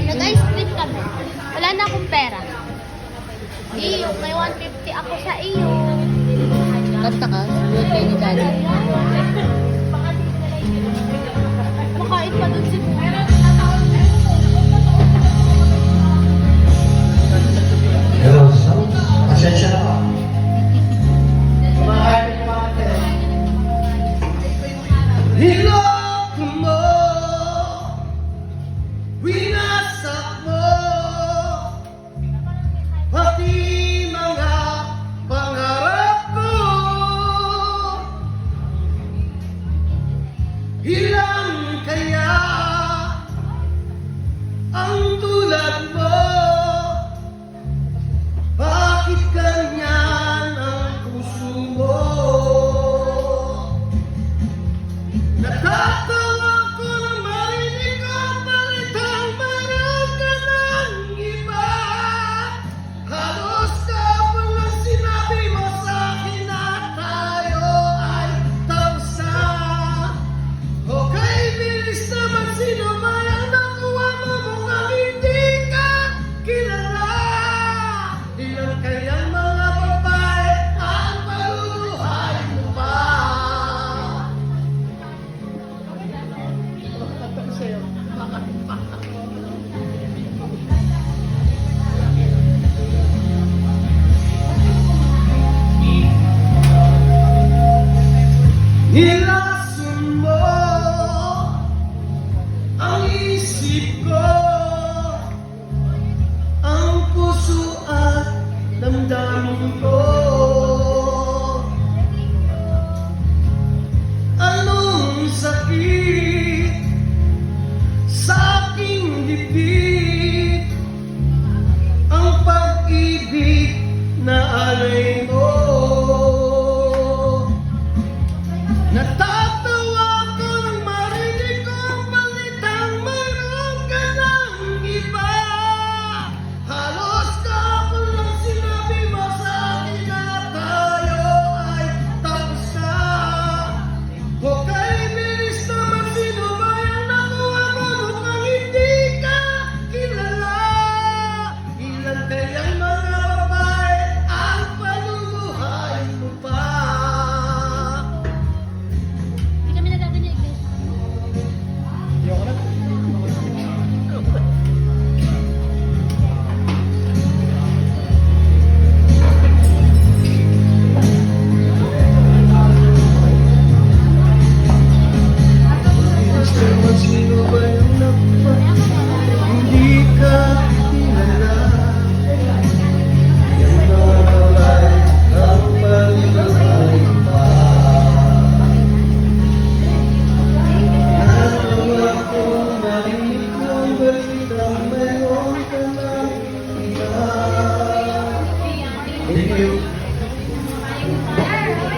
Nag-ice cream kami. Wala na akong pera. Iyo, may 150 ako sa iyo. Kanta ka? Birthday ni Daddy. Makain pa dun si Kuya. Hello, pasensya na ka. Kumakain ng mga Nilok mo, winasak mo, pati mga pangarap ko. Ilang kaya ang tulad mo? Bakit ganyan ang puso mo? Natatawa ko na marinig ang balitang meron ka ng iba. Halos kapag lang sinabi mo sa akin na tayo ay tapos na. Okay, bilis naman, sino ba ang nakuha mo mukhang hindi ka kilala? Ilan kayang mga babae ang paluluhay mo pa? Nilason mo ang isip ko, ang puso at damdamin ko. Anong sakit sa aking dibdib, ang pag-ibig na alay mo. Natatawa ko nang marinig ko ang balitang mayroon ka ng iba. Halos kahapon lang sinabi mo sa akin na tayo ay tapos na. Okay, bilis naman, sino ba yung nakuha mo mukhang hindi ka kilala? Ilan kayang mga babae ang paluluhay mo pa? Hindi kami nagaganyan, guys. Sino ba yung nakuha? Hindi ka kilala. Yung mga babae ang paluluhay pa. Natawa ko marinig ang balitang